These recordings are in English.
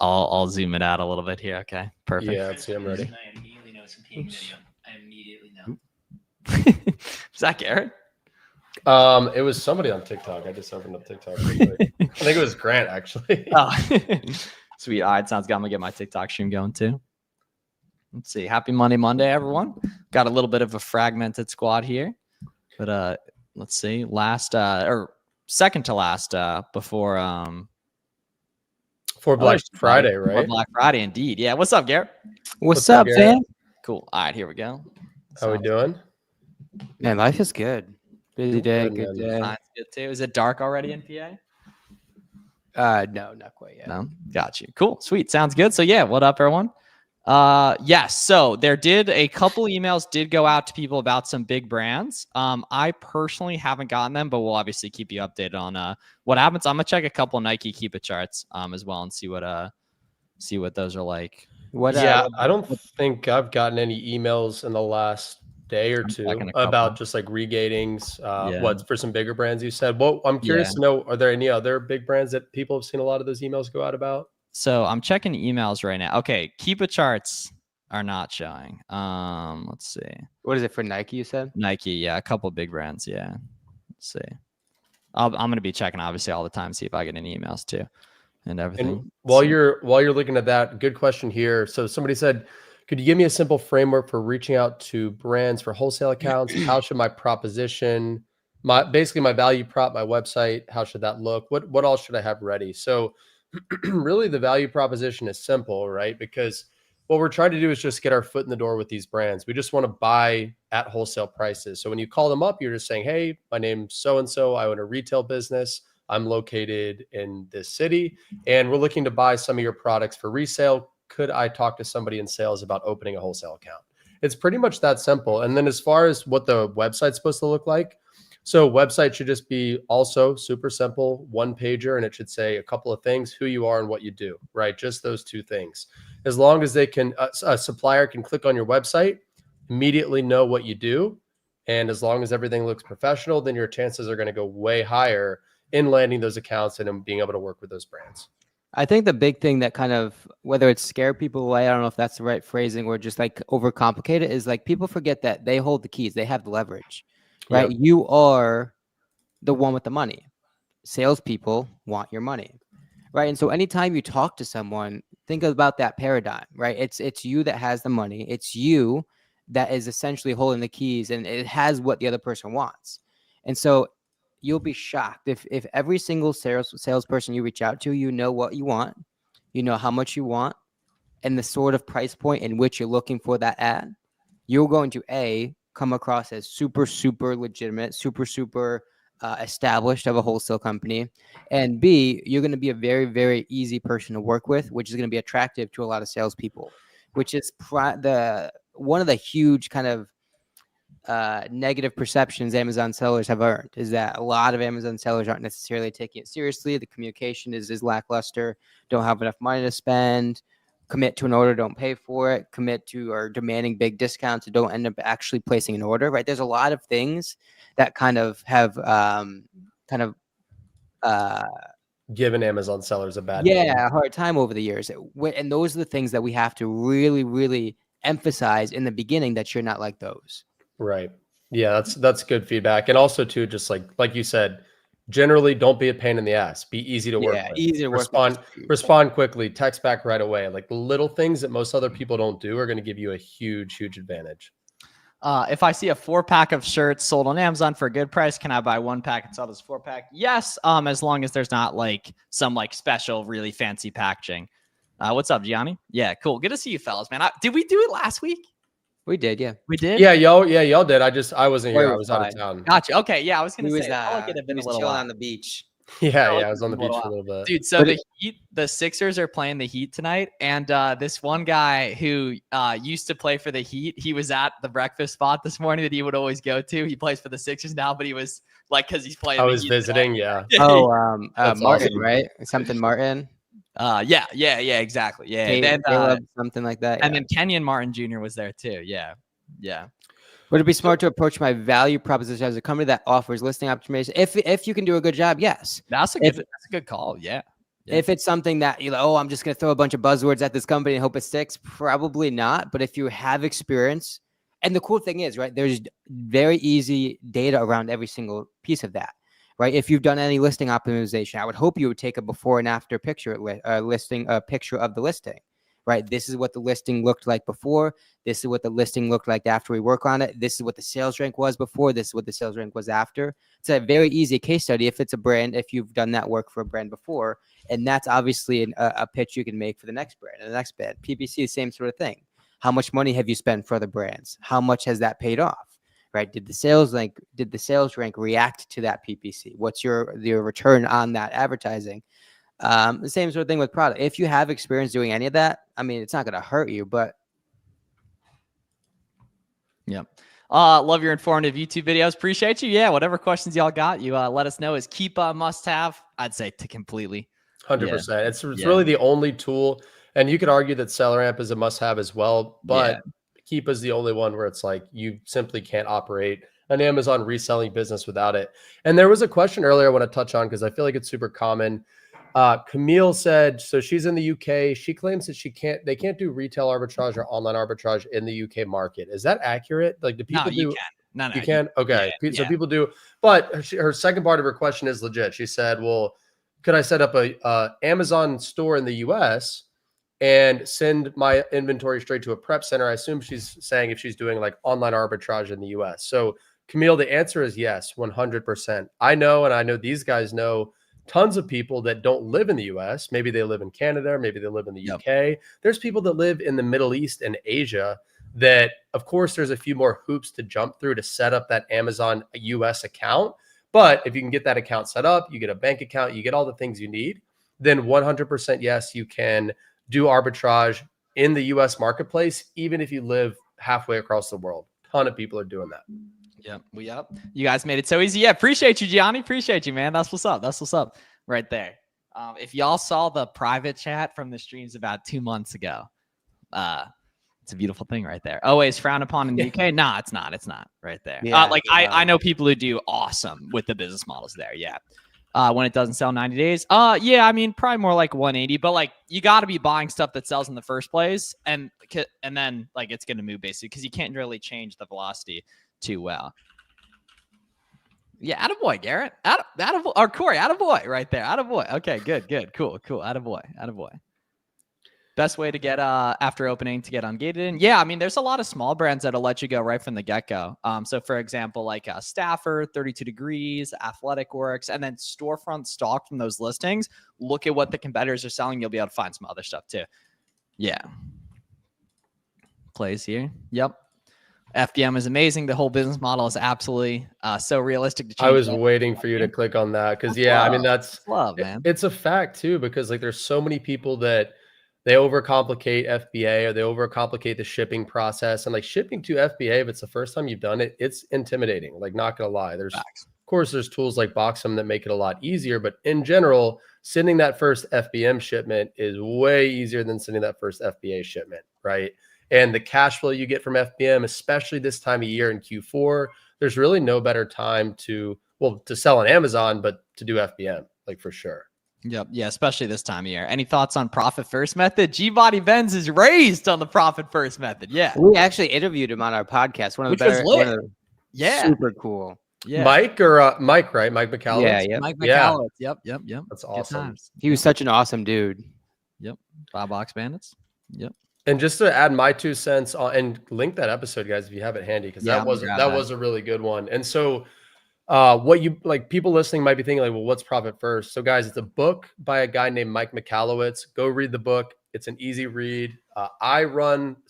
I'll zoom it out a little bit here. Okay, perfect. Yeah, let's see. I'm ready. I immediately know it's a PM video. I immediately know. Is that Garrett? It was somebody on TikTok. I just opened up TikTok. Real quick. I think it was Grant, actually. Oh, sweet. All right, sounds good. I'm gonna get my TikTok stream going too. Let's see. Happy Monday, everyone. Got a little bit of a fragmented squad here, but let's see. Last or second to last before For Black Friday, right? For Black Friday, indeed. Yeah. What's up, Garrett? What's up, Garrett? fam? Cool. All right, here we go. How we doing? Man, life is good. Busy day, good day. Mine's good too. Is it dark already in PA? No, not quite yet. No, got you. Cool, sweet, sounds good. So yeah, what up, everyone? Yes. So there did a couple emails did go out to people about some big brands. I personally haven't gotten them, but we'll obviously keep you updated on what happens. I'm gonna check a couple Nike Keep It charts as well and see what those are like. I don't think I've gotten any emails in the last day or two about just like regatings. What for some bigger brands you said? Well, I'm curious to know, are there any other big brands that people have seen a lot of those emails go out about? So I'm checking emails right now. Okay, Keep It charts are not showing. Let's see. What is it for Nike? You said Nike, yeah, a couple big brands, yeah. Let's see. I'm gonna be checking obviously all the time, see if I get any emails too, and everything. And while you're looking at that, good question here. So somebody said, could you give me a simple framework for reaching out to brands for wholesale accounts? How should my proposition, my value prop, my website, how should that look? What all should I have ready? So really the value proposition is simple, right? Because what we're trying to do is just get our foot in the door with these brands. We just want to buy at wholesale prices. So when you call them up, you're just saying, hey, my name's so-and-so. I own a retail business. I'm located in this city, and we're looking to buy some of your products for resale. Could I talk to somebody in sales about opening a wholesale account? It's pretty much that simple. And then as far as what the website's supposed to look like, so website should just be also super simple, one pager, and it should say a couple of things, who you are and what you do, right? Just those two things. As long as they can, a supplier can click on your website, immediately know what you do. And as long as everything looks professional, then your chances are going to go way higher in landing those accounts and in being able to work with those brands. I think the big thing that kind of, whether it's scare people away, I don't know if that's the right phrasing, or just like overcomplicate it, is like people forget that they hold the keys. They have the leverage, right? Yep. You are the one with the money. Salespeople want your money, right? And so anytime you talk to someone, think about that paradigm, right? It's you that has the money. It's you that is essentially holding the keys, and it has what the other person wants. And so you'll be shocked if every single salesperson you reach out to, you know what you want, you know how much you want, and the sort of price point in which you're looking for that ad, you're going to come across as super, super legitimate, super, super established of a wholesale company, and B, you're going to be a very, very easy person to work with, which is going to be attractive to a lot of salespeople, which is one of the huge kind of negative perceptions Amazon sellers have earned, is that a lot of Amazon sellers aren't necessarily taking it seriously. The communication is lackluster, don't have enough money to spend, commit to an order, don't pay for it, commit to or demanding big discounts and don't end up actually placing an order, right? There's a lot of things that kind of have given Amazon sellers a bad name. A hard time over the years. And those are the things that we have to really, really emphasize in the beginning, that you're not like those. Right. Yeah, that's good feedback. And also too, just like you said, generally don't be a pain in the ass. Be easy to work with. Easy to respond quickly, text back right away. Like the little things that most other people don't do are going to give you a huge, huge advantage. If I see a 4-pack of shirts sold on Amazon for a good price, can I buy 1 pack and sell this 4-pack? Yes. As long as there's not like some like special, really fancy packaging. What's up, Gianni? Yeah, cool. Good to see you fellas, man. Did we do it last week? We did, yeah. We did? Yeah, y'all did. I wasn't here. I was out of town. Gotcha. Okay, yeah, I was gonna say it had been a little while on the beach. Yeah, I was on the beach for a little bit. Dude, so the Sixers are playing the Heat tonight, and this one guy who used to play for the Heat, he was at the breakfast spot this morning that he would always go to. He plays for the Sixers now, but he was like, because he's playing. I was visiting, yeah. Oh, Martin, awesome. Right? Something Martin. Yeah, exactly. Yeah, and something like that. Yeah. And then Kenyon Martin Jr. was there too. Yeah. Would it be smart to approach my value proposition as a company that offers listing opportunities? If you can do a good job, yes. That's a good call. Yeah. Yeah. If it's something that you're like, oh, I'm just going to throw a bunch of buzzwords at this company and hope it sticks, probably not. But if you have experience, and the cool thing is, right, there's very easy data around every single piece of that, right? If you've done any listing optimization, I would hope you would take a before and after picture listing, a picture of the listing, right? This is what the listing looked like before. This is what the listing looked like after we work on it. This is what the sales rank was before. This is what the sales rank was after. It's a very easy case study if it's a brand, if you've done that work for a brand before. And that's obviously a pitch you can make for the next brand and the next brand. PPC, same sort of thing. How much money have you spent for other brands? How much has that paid off? Right? Did the sales rank react to that PPC? What's your return on that advertising? The same sort of thing with product. If you have experience doing any of that, I mean, it's not going to hurt you, but. Yep. Love your informative YouTube videos. Appreciate you. Yeah. Whatever questions y'all got, you let us know. Is Keep a must have? I'd say to completely. 100%. It's really the only tool. And you could argue that SellerAmp is a must have as well, but Keep is the only one where it's like you simply can't operate an Amazon reselling business without it. And there was a question earlier I want to touch on because I feel like it's super common. Camille said, so she's in the UK. She claims that they can't do retail arbitrage or online arbitrage in the UK market. Is that accurate? Like, do people you can. No, you can? Okay. So people do, but her second part of her question is legit. She said, well, could I set up a Amazon store in the US and send my inventory straight to a prep center? I assume she's saying if she's doing like online arbitrage in the US. So Camille, the answer is yes, 100%. I know, and I know these guys know tons of people that don't live in the US. Maybe they live in Canada, maybe they live in the UK. There's people that live in the Middle East and Asia that, of course, there's a few more hoops to jump through to set up that Amazon US account. But if you can get that account set up, you get a bank account, you get all the things you need, then 100% yes, you can do arbitrage in the US marketplace, even if you live halfway across the world. A ton of people are doing that. Yep. You guys made it so easy. Yeah. Appreciate you, Gianni. Appreciate you, man. That's what's up. That's what's up right there. If y'all saw the private chat from the streams about 2 months ago, it's a beautiful thing right there. Always frowned upon in the UK. Nah, it's not. It's not right there. Yeah, I know people who do awesome with the business models there. Yeah. When it doesn't sell 90 days. Yeah, I mean, probably more like 180, but like you got to be buying stuff that sells in the first place. And then like it's going to move basically because you can't really change the velocity too well. Yeah, attaboy, Garrett. Attaboy, or Corey, attaboy right there. Attaboy. Okay, good. Cool. Attaboy. Best way to get after opening to get ungated in. Yeah, I mean, there's a lot of small brands that'll let you go right from the get-go. So for example, like Staffer, 32 Degrees, Athletic Works, and then storefront stock from those listings. Look at what the competitors are selling. You'll be able to find some other stuff too. Yeah. Plays here. Yep. FBM is amazing. The whole business model is absolutely so realistic to change. I was waiting for you to click on that because I mean that's love, man. It's a fact too because like there's so many people that they overcomplicate FBA or they overcomplicate the shipping process, and like shipping to FBA, if it's the first time you've done it, it's intimidating. Like not gonna lie, of course there's tools like Boxem that make it a lot easier, but in general, sending that first FBM shipment is way easier than sending that first FBA shipment, right? And the cash flow you get from FBM, especially this time of year in Q4, there's really no better time to sell on Amazon, but to do FBM, like for sure. Yep. Yeah, especially this time of year. Any thoughts on profit first method? G-Body Benz is raised on the profit first method. Yeah. We actually interviewed him on our podcast. One of the better. Yeah. Super cool. Yeah. Mike, right? Mike McCallum. Yeah. Mike McCallum. Yep. That's awesome. He was such an awesome dude. Yep. 5 Box Bandits. Yep. And just to add my 2 cents on, and link that episode, guys, if you have it handy, because that was a really good one. And so what you like people listening might be thinking like, well, what's profit first? So guys, it's a book by a guy named Mike McCallowitz. Go read the book. It's an easy read. I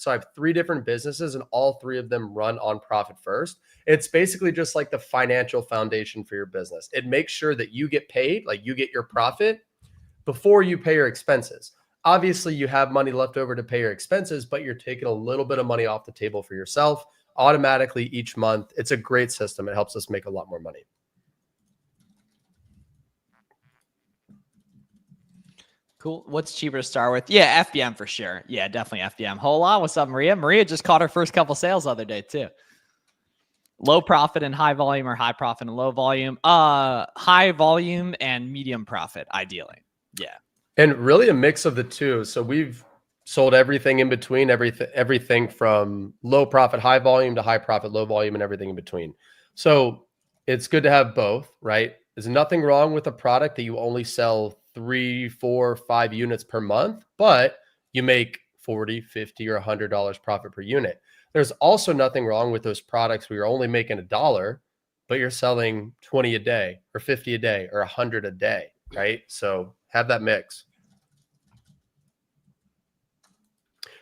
have 3 different businesses and all 3 of them run on profit first. It's basically just like the financial foundation for your business. It makes sure that you get paid, like you get your profit before you pay your expenses. Obviously, you have money left over to pay your expenses, but you're taking a little bit of money off the table for yourself automatically each month. It's a great system. It helps us make a lot more money. Cool. What's cheaper to start with? Yeah, FBM for sure. Yeah, definitely FBM. Hola, what's up, Maria? Maria just caught her first couple sales the other day too. Low profit and high volume, or high profit and low volume? High volume and medium profit, ideally. Yeah. And really a mix of the two. So we've sold everything in between, everything from low profit, high volume to high profit, low volume, and everything in between. So it's good to have both, right? There's nothing wrong with a product that you only sell 3, 4, 5 units per month, but you make 40, 50, or $100 profit per unit. There's also nothing wrong with those products where you're only making $1, but you're selling 20 a day or 50 a day or 100 a day, right? So have that mix.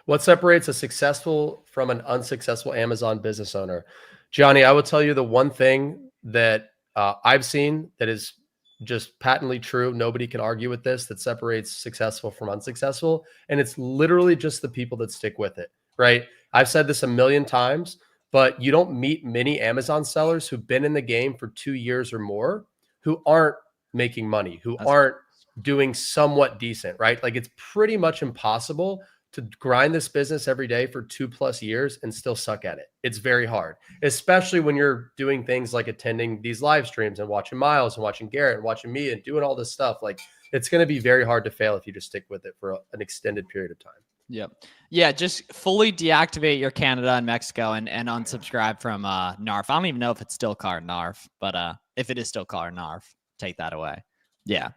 What separates a successful from an unsuccessful Amazon business owner? Johnny, I will tell you the one thing that I've seen that is just patently true. Nobody can argue with this, that separates successful from unsuccessful. And it's literally just the people that stick with it, right? I've said this a million times, but you don't meet many Amazon sellers who've been in the game for 2 years or more who aren't making money, who aren't doing somewhat decent, right? Like it's pretty much impossible to grind this business every day for 2+ years and still suck at it. It's very hard, especially when you're doing things like attending these live streams and watching Miles and watching Garrett and watching me and doing all this stuff. Like it's going to be very hard to fail if you just stick with it for an extended period of time. Yep. Yeah, just fully deactivate your Canada and Mexico and unsubscribe from NARF. I don't even know if it's still called NARF, but if it is still called NARF, take that away. Yeah.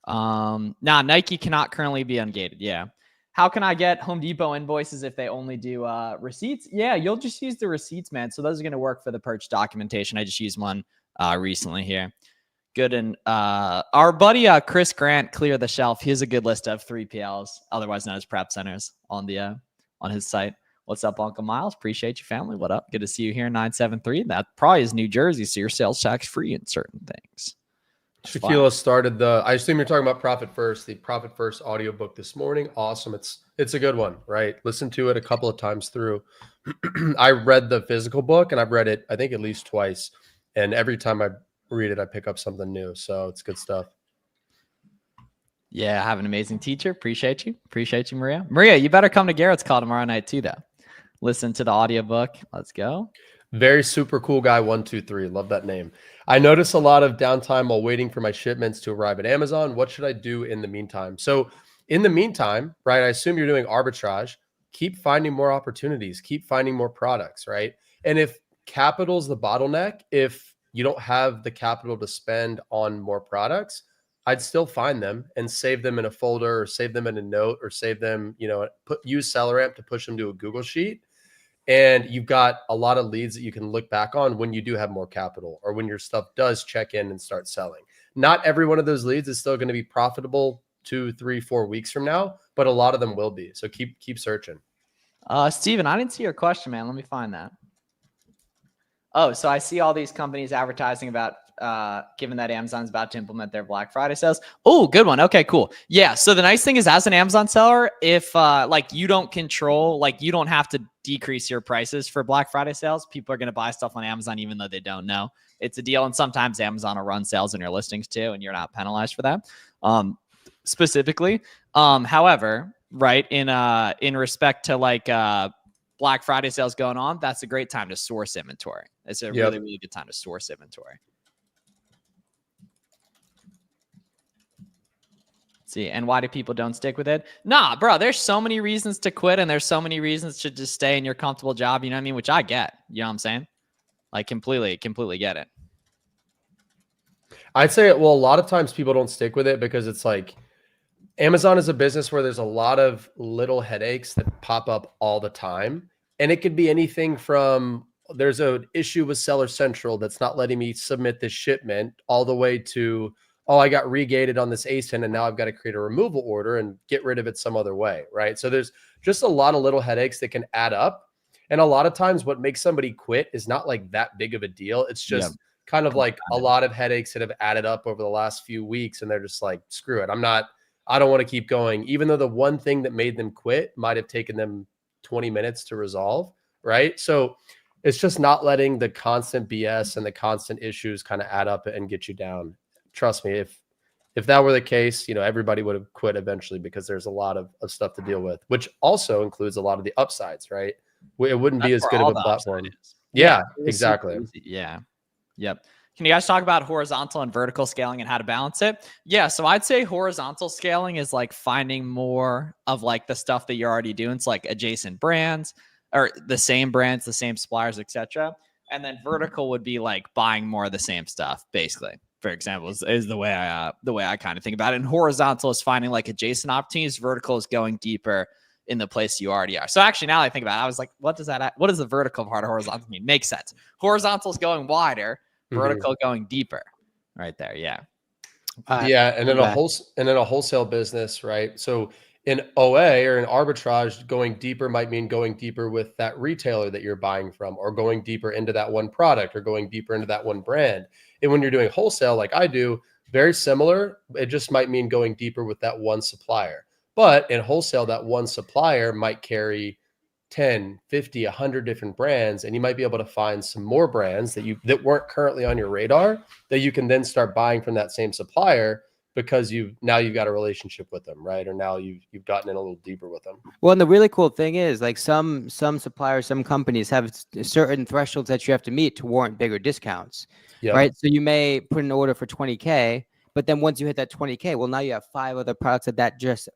Nah, Nike cannot currently be ungated. Yeah. How can I get Home Depot invoices if they only do receipts? Yeah, you'll just use the receipts, man. So those are going to work for the purchase documentation. I just used one recently here. Good. And our buddy Chris Grant, Clear the Shelf, he has a good list of 3PLs, otherwise known as prep centers, on the on his site. What's up, Uncle Miles? Appreciate you, family. What up? Good to see you here in 973. That probably is New Jersey, so you're sales tax free in certain things. Shaquila started I assume you're talking about Profit First, the Profit First audiobook this morning. Awesome. It's a good one, right? Listen to it a couple of times through. I read the physical book and I've read it, I think, at least twice. And every time I read it, I pick up something new. So it's good stuff. Yeah, I have an amazing teacher. Appreciate you. Appreciate you, Maria. Maria, you better come to Garrett's call tomorrow night too, though. Listen to the audiobook. Let's go. Very super cool guy, 123. Love that name. I notice a lot of downtime while waiting for my shipments to arrive at Amazon. What should I do in the meantime? So in the meantime, right, I assume you're doing arbitrage. Keep finding more opportunities. Keep finding more products, right? And if capital's the bottleneck, if you don't have the capital to spend on more products, I'd still find them and save them in a folder or save them in a note or save them, use SellerAmp to push them to a Google Sheet. And you've got a lot of leads that you can look back on when you do have more capital or when your stuff does check in and start selling. Not every one of those leads is still going to be profitable 2, 3, 4 weeks from now, but a lot of them will be. So keep searching. Steven, I didn't see your question, man. Let me find that. Oh, so I see all these companies advertising about given that Amazon's about to implement their Black Friday sales. Oh, good one. Okay, cool. Yeah. So the nice thing is, as an Amazon seller, if you don't control, you don't have to decrease your prices for Black Friday sales. People are going to buy stuff on Amazon even though they don't know it's a deal. And sometimes Amazon will run sales in your listings too, and you're not penalized for that. Specifically, however, right, in respect to Black Friday sales going on, that's a great time to source inventory. It's a really, really good time to source inventory. See, and why do people don't stick with it? Nah, bro, there's so many reasons to quit and there's so many reasons to just stay in your comfortable job. You know what I mean? Which I get, you know what I'm saying? Completely get it. I'd say, well, a lot of times people don't stick with it because it's Amazon is a business where there's a lot of little headaches that pop up all the time. And it could be anything from there's an issue with Seller Central that's not letting me submit this shipment all the way to, oh, I got regated on this ASIN and now I've got to create a removal order and get rid of it some other way, right? So there's just a lot of little headaches that can add up. And a lot of times what makes somebody quit is not that big of a deal. It's just kind of a lot of headaches that have added up over the last few weeks. And they're just screw it. I don't want to keep going, even though the one thing that made them quit might have taken them 20 minutes to resolve, right? So it's just not letting the constant BS and the constant issues kind of add up and get you down. Trust me, if that were the case, everybody would have quit eventually because there's a lot of stuff to deal with, which also includes a lot of the upsides, right? It wouldn't be as good of a platform. Yeah, exactly. Yeah. Yep. Can you guys talk about horizontal and vertical scaling and how to balance it? Yeah, so I'd say horizontal scaling is like finding more of like the stuff that you're already doing. It's like adjacent brands or the same brands, the same suppliers, etc. And then vertical would be like buying more of the same stuff, basically. For example, is the way I kind of think about it. And horizontal is finding like adjacent opportunities. Vertical is going deeper in the place you already are. So actually, now that I think about it, I was like, what does the vertical part of horizontal mean? Makes sense. Horizontal is going wider, vertical going deeper. Right there, yeah. Yeah, and then a wholesale business, right? So in OA or in arbitrage, going deeper might mean going deeper with that retailer that you're buying from, or going deeper into that one product, or going deeper into that one brand. And when you're doing wholesale, like I do, very similar. It just might mean going deeper with that one supplier. But in wholesale, that one supplier might carry 10, 50, 100 different brands, and you might be able to find some more brands that weren't currently on your radar that you can then start buying from that same supplier, because you've got a relationship with them, right? Or now you've gotten in a little deeper with them. Well, and the really cool thing is, like, some suppliers, some companies have certain thresholds that you have to meet to warrant bigger discounts, right? So you may put an order for 20K, but then once you hit that 20K, well, now you have 5 other products that just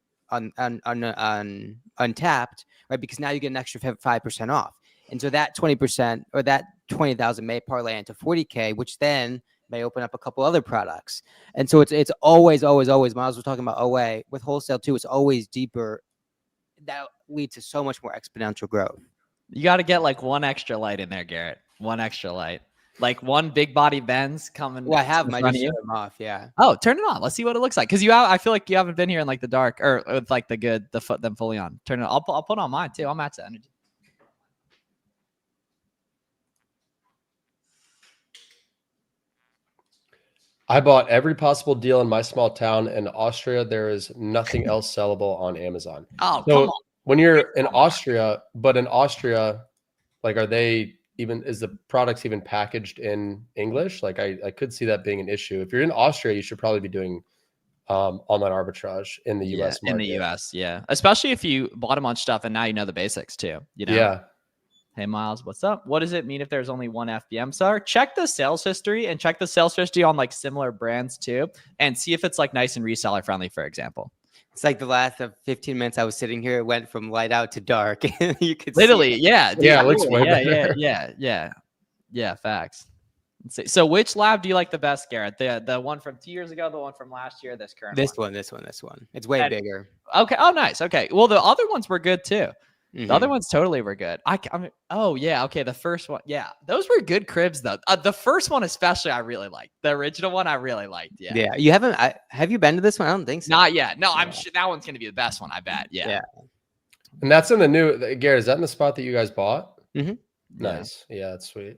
untapped, right? Because now you get an extra 5% off, and so that 20% or that 20,000 may parlay into 40K, which then may open up a couple other products. And so it's always Miles was talking about OA with wholesale too. It's always deeper. That leads to so much more exponential growth. You got to get like one extra light in there, Garrett. One extra light, like one big body Benz coming. Well, I have my just shut them off. Yeah. Oh, turn it on. Let's see what it looks like. Cause I feel like you haven't been here in like the dark or with like them fully on. Turn it. I'll put on mine too. I'll match the energy. I bought every possible deal in my small town. In Austria, there is nothing else sellable on Amazon. Oh, so come on. When you're in Austria, like, is the products even packaged in English? Like, I could see that being an issue. If you're in Austria, you should probably be doing online arbitrage in the US market. In the US, yeah. Especially if you bought a bunch of stuff and now you know the basics too. You know? Yeah. Hey, Miles, what's up? What does it mean if there's only one FBM star? Check the sales history and check the sales history on like similar brands too, and see if it's like nice and reseller friendly, for example. It's like the last 15 minutes I was sitting here, it went from light out to dark. You could literally, yeah. Yeah, it looks way better. Yeah, facts. Let's see. So which lab do you like the best, Garrett? The one from 2 years ago, the one from last year, this current one? This one. It's way bigger. Okay. Oh, nice. Okay. Well, the other ones were good too. Mm-hmm. The other ones totally were good. Oh yeah, okay. The first one, yeah, those were good cribs though. The first one especially, I really liked. The original one, I really liked. Yeah. Yeah. You haven't? Have you been to this one? I don't think so. Not yet. No, I'm sure that one's gonna be the best one. I bet. Yeah. Yeah. And that's in the new. Garrett, is that in the spot that you guys bought? Mm-hmm. Nice. Yeah, that's sweet.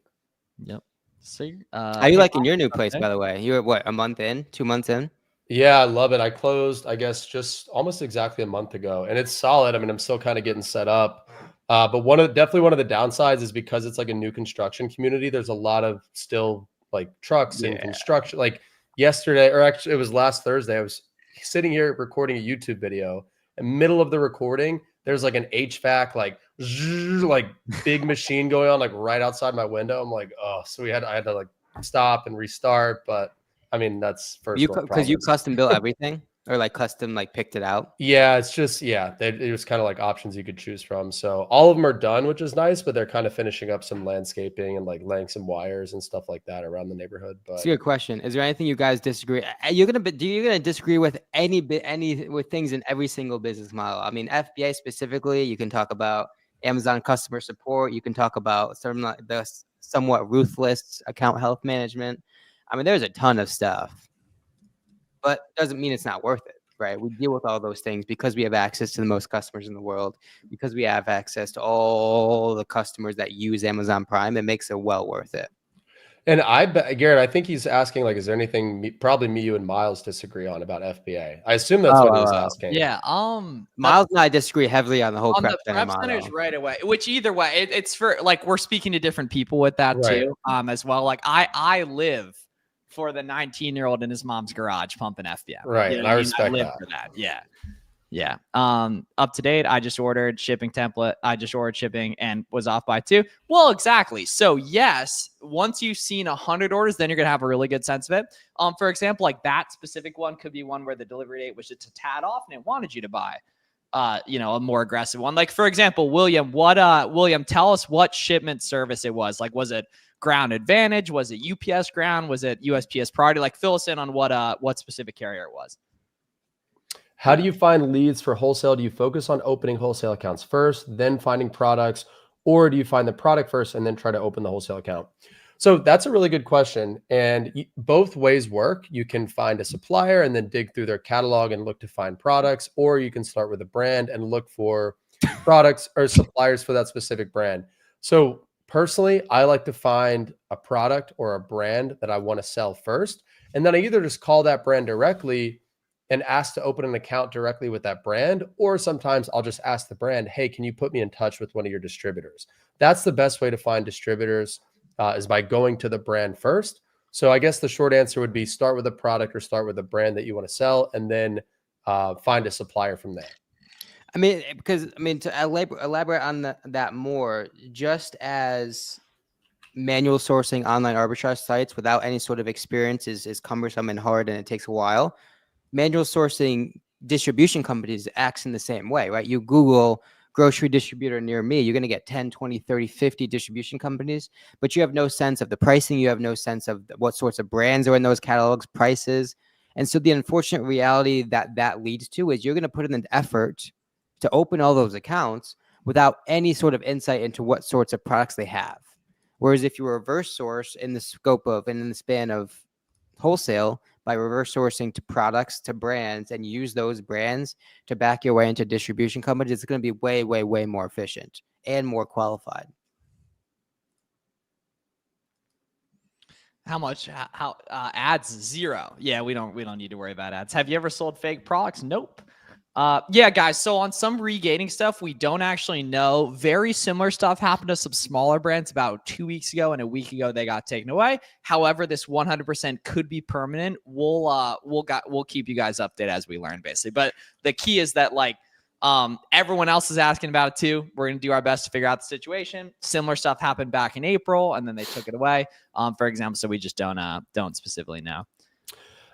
Yep. See, how you liking your new place, by the way? You're what, a month in? 2 months in? Yeah, I love it. I closed, I guess, just almost exactly a month ago, and it's solid. I mean, I'm still kind of getting set up, but definitely one of the downsides is because it's like a new construction community. There's a lot of still like trucks and construction. Like yesterday, or actually, it was last Thursday. I was sitting here recording a YouTube video. In the middle of the recording, there's like an HVAC like big machine going on like right outside my window. I'm like, oh, so I had to like stop and restart, but. I mean, that's first because you custom built everything, or like custom like picked it out. Yeah, it's just it was kind of like options you could choose from. So all of them are done, which is nice, but they're kind of finishing up some landscaping and like laying some wires and stuff like that around the neighborhood. But it's a good question. Is there anything you guys disagree? You're gonna disagree with with things in every single business model? I mean, FBA specifically, you can talk about Amazon customer support. You can talk about the somewhat ruthless account health management. I mean, there's a ton of stuff, but doesn't mean it's not worth it, right? We deal with all those things because we have access to the most customers in the world, because we have access to all the customers that use Amazon Prime. It makes it well worth it. And Garrett, I think he's asking, like, is there anything probably me, you, and Miles disagree on about FBA? I assume that's what he was asking. Yeah. Miles and I disagree heavily on the whole prep centers right away. Which either way, it's for like we're speaking to different people with that too, as well. Like I live for the 19-year-old in his mom's garage pumping FBM. Right. You know, and I respect live that. for that. Yeah. Yeah. Up to date. I just ordered shipping template. I just ordered shipping and was off by 2. Well, exactly. So yes, once you've seen 100 orders, then you're going to have a really good sense of it. For example, like that specific one could be one where the delivery date was just a tad off and it wanted you to buy, a more aggressive one. Like for example, William, William, tell us what shipment service it was. Like, was it Ground Advantage? Was it UPS Ground? Was it USPS Priority? Like fill us in on what specific carrier it was. How do you find leads for wholesale? Do you focus on opening wholesale accounts first, then finding products, or do you find the product first and then try to open the wholesale account? So that's a really good question. And both ways work. You can find a supplier and then dig through their catalog and look to find products, or you can start with a brand and look for products or suppliers for that specific brand. So personally, I like to find a product or a brand that I want to sell first. And then I either just call that brand directly and ask to open an account directly with that brand, or sometimes I'll just ask the brand, hey, can you put me in touch with one of your distributors? That's the best way to find distributors, is by going to the brand first. So I guess the short answer would be start with a product or start with a brand that you want to sell, and then find a supplier from there. I mean, because to elaborate on that more, just as manual sourcing online arbitrage sites without any sort of experience is cumbersome and hard and it takes a while, manual sourcing distribution companies acts in the same way, right? You Google grocery distributor near me, you're going to get 10, 20, 30, 50 distribution companies, but you have no sense of the pricing. You have no sense of what sorts of brands are in those catalogs, prices. And so the unfortunate reality that leads to is you're going to put in an effort to open all those accounts without any sort of insight into what sorts of products they have. Whereas if you reverse source in the scope of and in the span of wholesale, by reverse sourcing to products, to brands, and use those brands to back your way into distribution companies, it's going to be way, way, way more efficient and more qualified. How much? How ads? 0. Yeah, we don't need to worry about ads. Have you ever sold fake products? Nope. Yeah, guys. So on some regating stuff, we don't actually know. Very similar stuff happened to some smaller brands about 2 weeks ago, and a week ago they got taken away. However, this 100% could be permanent. We'll keep you guys updated as we learn, basically. But the key is that everyone else is asking about it too. We're gonna do our best to figure out the situation. Similar stuff happened back in April, and then they took it away. For example, so we just don't specifically know.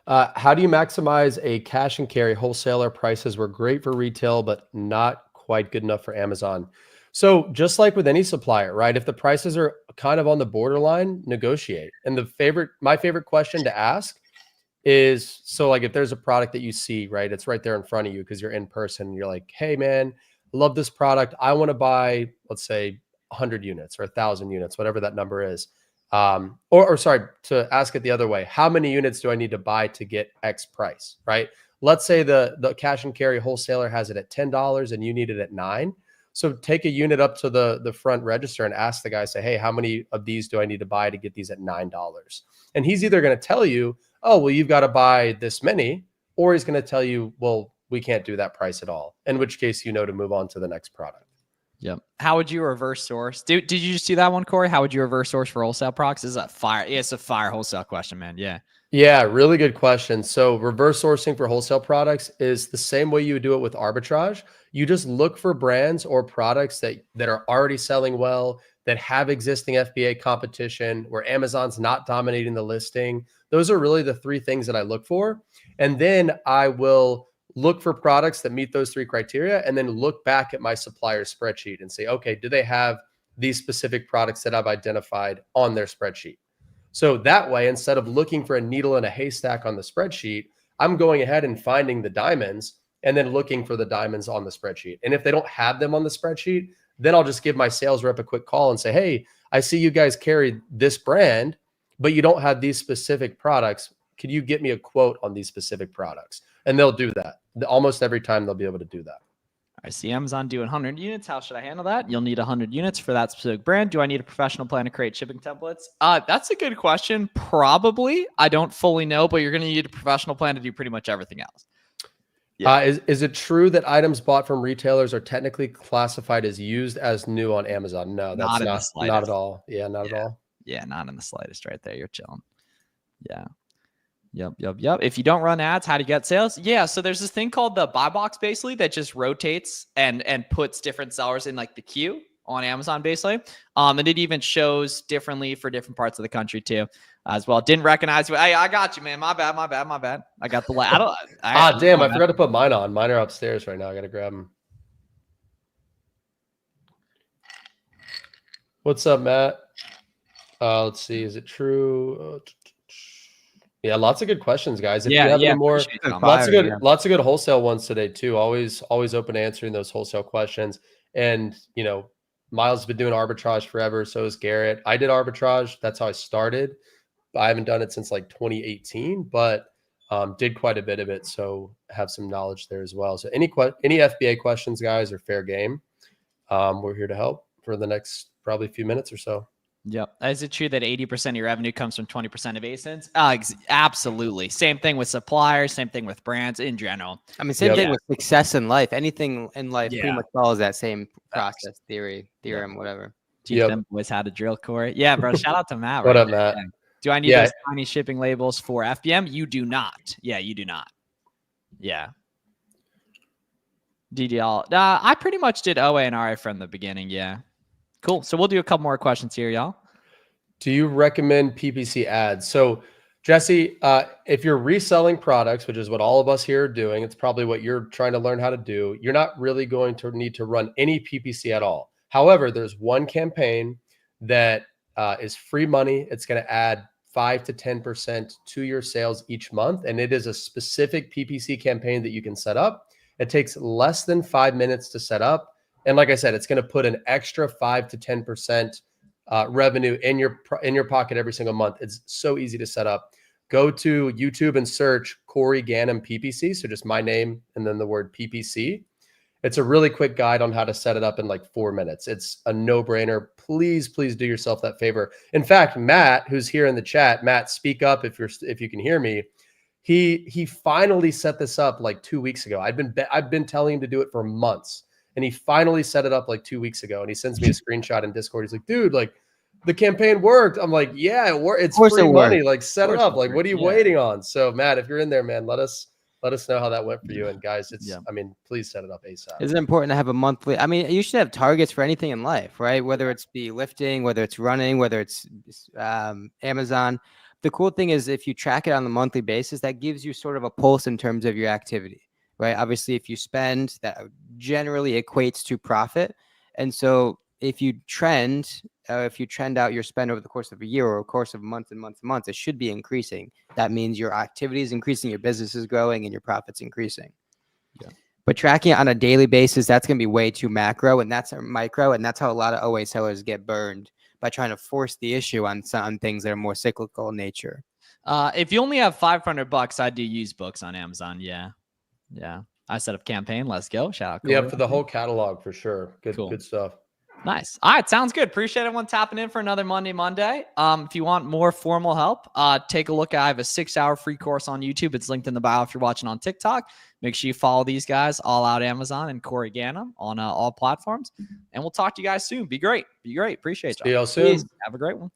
How do you maximize a cash and carry wholesaler? Prices were great for retail, but not quite good enough for Amazon. So just like with any supplier, right? If the prices are kind of on the borderline, negotiate. And my favorite question to ask is, so like if there's a product that you see, right, it's right there in front of you because you're in person, and you're like, hey man, I love this product. I want to buy, let's say 100 units or 1,000 units, whatever that number is. Or sorry, to ask it the other way, how many units do I need to buy to get X price, right? Let's say the cash and carry wholesaler has it at $10 and you need it at $9. So take a unit up to the front register and ask the guy, say, hey, how many of these do I need to buy to get these at $9? And he's either going to tell you, oh, well, you've got to buy this many, or he's going to tell you, well, we can't do that price at all. In which case, to move on to the next product. Yep. How would you reverse source? Did you just see that one, Corey? How would you reverse source for wholesale products? This is a fire. Yeah, it's a fire wholesale question, man. Yeah. Yeah, really good question. So reverse sourcing for wholesale products is the same way you would do it with arbitrage. You just look for brands or products that are already selling well, that have existing FBA competition, where Amazon's not dominating the listing. Those are really the 3 things that I look for. And then I will look for products that meet those 3 criteria, and then look back at my supplier spreadsheet and say, okay, do they have these specific products that I've identified on their spreadsheet? So that way, instead of looking for a needle in a haystack on the spreadsheet, I'm going ahead and finding the diamonds and then looking for the diamonds on the spreadsheet. And if they don't have them on the spreadsheet, then I'll just give my sales rep a quick call and say, hey, I see you guys carry this brand, but you don't have these specific products. Could you get me a quote on these specific products? And they'll do that. Almost every time they'll be able to do that. I see Amazon doing 100 units. How should I handle that? You'll need 100 units for that specific brand. Do I need a professional plan to create shipping templates? That's a good question. Probably. I don't fully know, but you're going to need a professional plan to do pretty much everything else. Yeah. Is it true that items bought from retailers are technically classified as used as new on Amazon? No, that's not at all. Yeah, not at all. Yeah, not in the slightest right there. You're chilling. Yeah. Yep. If you don't run ads, how do you get sales? Yeah, so there's this thing called the buy box basically that just rotates and puts different sellers in like the queue on Amazon basically. And it even shows differently for different parts of the country too as well. Didn't recognize you. Hey, I got you, man. My bad. I got the Damn, I forgot to put mine on. Mine are upstairs right now. I got to grab them. What's up, Matt? Let's see. Is it true? Yeah, lots of good questions, guys. If you have any more, lots of good wholesale ones today too. Always open to answering those wholesale questions. And you know, Miles has been doing arbitrage forever. So is Garrett. I did arbitrage. That's how I started. I haven't done it since like 2018, but did quite a bit of it. So have some knowledge there as well. So any FBA questions, guys, are fair game. We're here to help for the next probably few minutes or so. Yep. Is it true that 80% of your revenue comes from 20% of ASINs? Absolutely. Same thing with suppliers, same thing with brands in general. I mean, same thing with success in life. Anything in life pretty much follows that same process, theorem, whatever. Teach them boys how to drill, Corey. Yeah, bro. Shout out to Matt. What up, Matt? Do I need those tiny shipping labels for FBM? You do not. Yeah, you do not. Yeah. DDL. I pretty much did OA and RA from the beginning. Yeah. Cool. So we'll do a couple more questions here, y'all. Do you recommend PPC ads? So, Jesse, if you're reselling products, which is what all of us here are doing, it's probably what you're trying to learn how to do. You're not really going to need to run any PPC at all. However, there's one campaign that is free money. It's going to add 5 to 10% to your sales each month. And it is a specific PPC campaign that you can set up. It takes less than 5 minutes to set up. And like I said, it's going to put an extra 5 to 10% revenue in your pocket every single month. It's so easy to set up. Go to YouTube and search Corey Ganim PPC. So just my name and then the word PPC. It's a really quick guide on how to set it up in like 4 minutes. It's a no-brainer. Please do yourself that favor. In fact, Matt, who's here in the chat, Matt, speak up if you can hear me. He finally set this up like 2 weeks ago. I've been telling him to do it for months. And he finally set it up like 2 weeks ago. And he sends me a screenshot in Discord. He's like, dude, like the campaign worked. I'm like, yeah, it worked. It's free money. Like set it up. Like, what are you waiting on? So Matt, if you're in there, man, let us know how that went for you. And guys, I mean, please set it up ASAP. Is it important to have a monthly? I mean, you should have targets for anything in life, right? Whether it's be lifting, whether it's running, whether it's Amazon. The cool thing is if you track it on a monthly basis, that gives you sort of a pulse in terms of your activity. Right. Obviously, if you spend, that generally equates to profit. And so if you trend out your spend over the course of a year or a course of months and months and months, it should be increasing. That means your activity is increasing, your business is growing, and your profit's increasing. Yeah. But tracking it on a daily basis, that's going to be way too macro, and that's micro. And that's how a lot of OA sellers get burned by trying to force the issue on things that are more cyclical in nature. If you only have $500, I do use books on Amazon. Yeah. I set up campaign. Let's go. Shout out. Yeah, for the whole catalog for sure. Good stuff. Nice. All right. Sounds good. Appreciate everyone tapping in for another Monday. If you want more formal help, take a look. I have a 6-hour free course on YouTube. It's linked in the bio if you're watching on TikTok. Make sure you follow these guys, All Out Amazon and Corey Ganim on all platforms. And we'll talk to you guys soon. Be great. Appreciate you. See y'all soon. Have a great one.